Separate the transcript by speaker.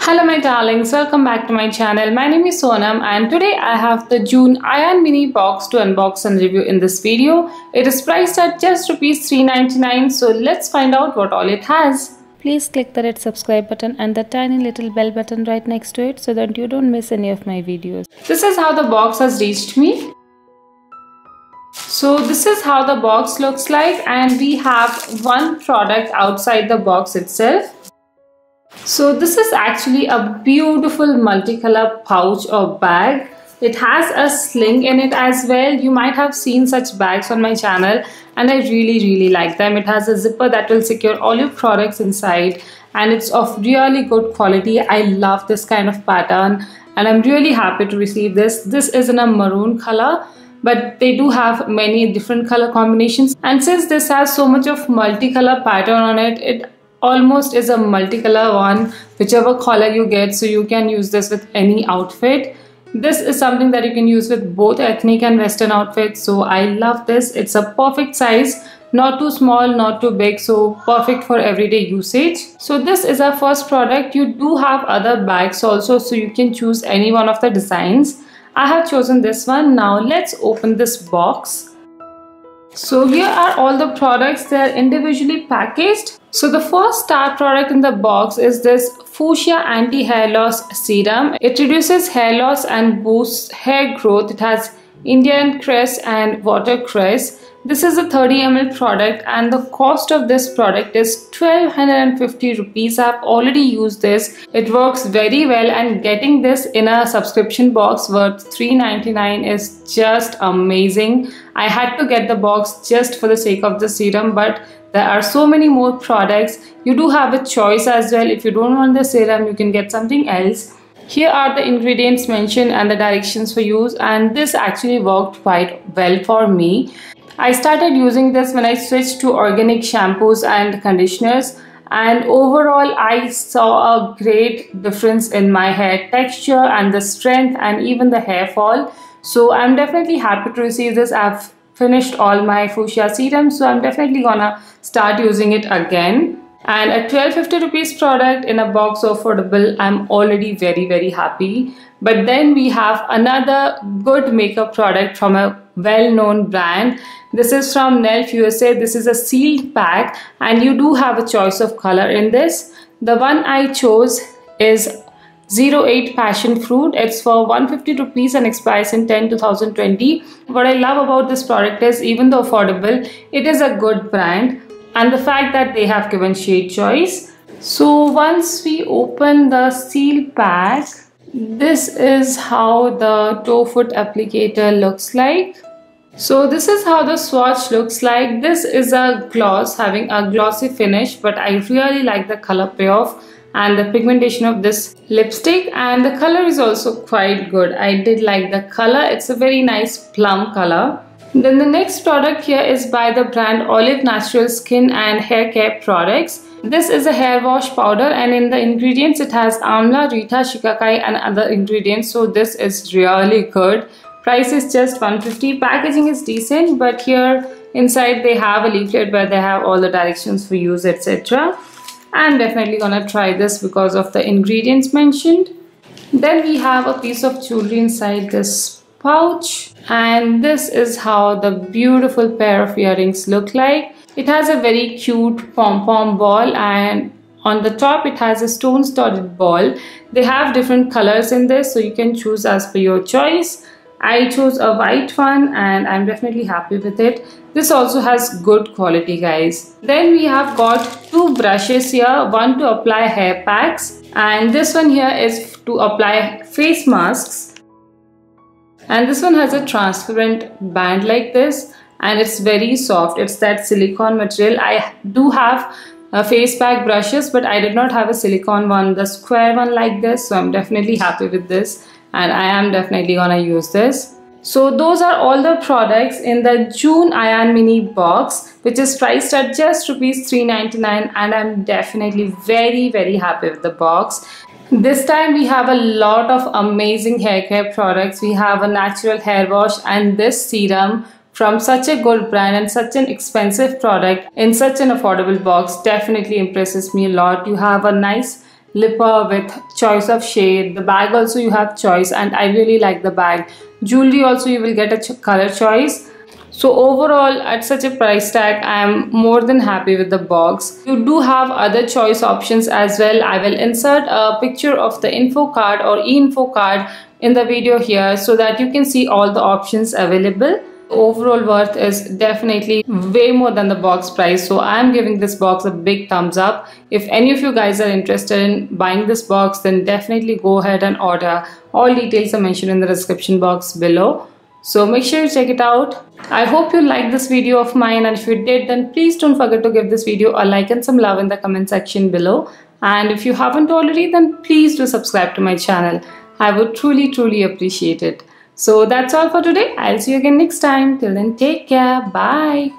Speaker 1: Hello my darlings, welcome back to my channel. My name is Sonam and today I have the June Ayan mini box to unbox and review in this video. It is priced at just Rs 399, so let's find out what all it has.
Speaker 2: Please click the red subscribe button and the tiny little bell button right next to it so that you don't miss any of my videos.
Speaker 1: This is how the box has reached me. So this is how the box looks like and we have one product outside the box itself. So this is actually a beautiful multicolor pouch or bag. It has a sling in it as well. You might have seen such bags on my channel and I really like them. It has a zipper that will secure all your products inside and it's of really good quality. I love this kind of pattern and I'm really happy to receive this. This is in a maroon color, but they do have many different color combinations, and since this has so much of multicolor pattern on it, it almost is a multicolor one, whichever color you get, so you can use this with any outfit. This is something that you can use with both ethnic and western outfits, so I love this. It's a perfect size, not too small, not too big, so perfect for everyday usage. So this is our first product. You do have other bags also, so you can choose any one of the designs. I have chosen this one. Now let's open this box. So here are all the products. They are individually packaged. So the first star product in the box is this Fuschia anti-hair loss serum. It reduces hair loss and boosts hair growth. It has Indian cress and watercress. This is a 30 ml product and the cost of this product is 1250 rupees. I've already used this. It works very well and getting this in a subscription box worth 399 is just amazing. I had to get the box just for the sake of the serum, but there are so many more products. You do have a choice as well. If you don't want the serum, you can get something else. Here are the ingredients mentioned and the directions for use, and this actually worked quite well for me. I started using this when I switched to organic shampoos and conditioners, and overall I saw a great difference in my hair texture and the strength and even the hair fall. So I'm definitely happy to receive this. I've finished all my Fuschia Serum, so I'm definitely gonna start using it again. And a 1250 rupees product in a box so affordable, I'm already very happy. But then we have another good makeup product from a well-known brand. This is from Nelf USA. This is a sealed pack and you do have a choice of color in this. The one I chose is 08 Passion Fruit. It's for 150 rupees and expires in 10/2020. What I love about this product is, even though affordable, it is a good brand and the fact that they have given shade choice. So once we open the seal pack, this is how the toe foot applicator looks like. So this is how the swatch looks like. This is a gloss having a glossy finish, but I really like the color payoff and the pigmentation of this lipstick, and the color is also quite good. I did like the color. It's a very nice plum color. Then the next product here is by the brand Olive Natural Skin and Hair Care Products. This is a hair wash powder and in the ingredients it has amla, rita, shikakai and other ingredients. So this is really good. Price is just 150. Packaging is decent, but here inside they have a leaflet where they have all the directions for use, etc. I'm definitely gonna try this because of the ingredients mentioned. Then we have a piece of jewelry inside this pouch, and this is how the beautiful pair of earrings look like. It has a very cute pom-pom ball and on the top it has a stone studded ball. They have different colors in this, so you can choose as per your choice. I chose a white one and I'm definitely happy with it. This also has good quality, guys. Then we have got two brushes here, one to apply hair packs and this one here is to apply face masks. And this one has a transparent band like this and it's very soft. It's that silicone material. I do have face pack brushes, but I did not have a silicone one, the square one like this, so I'm definitely happy with this and I am definitely gonna use this. So those are all the products in the June Ayan mini box, which is priced at just Rs 399, and I'm definitely very happy with the box. This time we have a lot of amazing hair care products. We have a natural hair wash and this serum from such a good brand and such an expensive product in such an affordable box definitely impresses me a lot. You have a nice lipper with choice of shade. The bag also you have choice, and I really like the bag. Jewelry also you will get a color choice. So overall, at such a price tag, I am more than happy with the box. You do have other choice options as well. I will insert a picture of the info card or e-info card in the video here so that you can see all the options available. Overall worth is definitely way more than the box price, so I am giving this box a big thumbs up. If any of you guys are interested in buying this box, then definitely go ahead and order. All details are mentioned in the description box below, so make sure you check it out. I hope you liked this video of mine, and if you did, then please don't forget to give this video a like and some love in the comment section below. And if you haven't already, then please do subscribe to my channel. I would truly appreciate it. So that's all for today. I'll see you again next time. Till then, take care. Bye.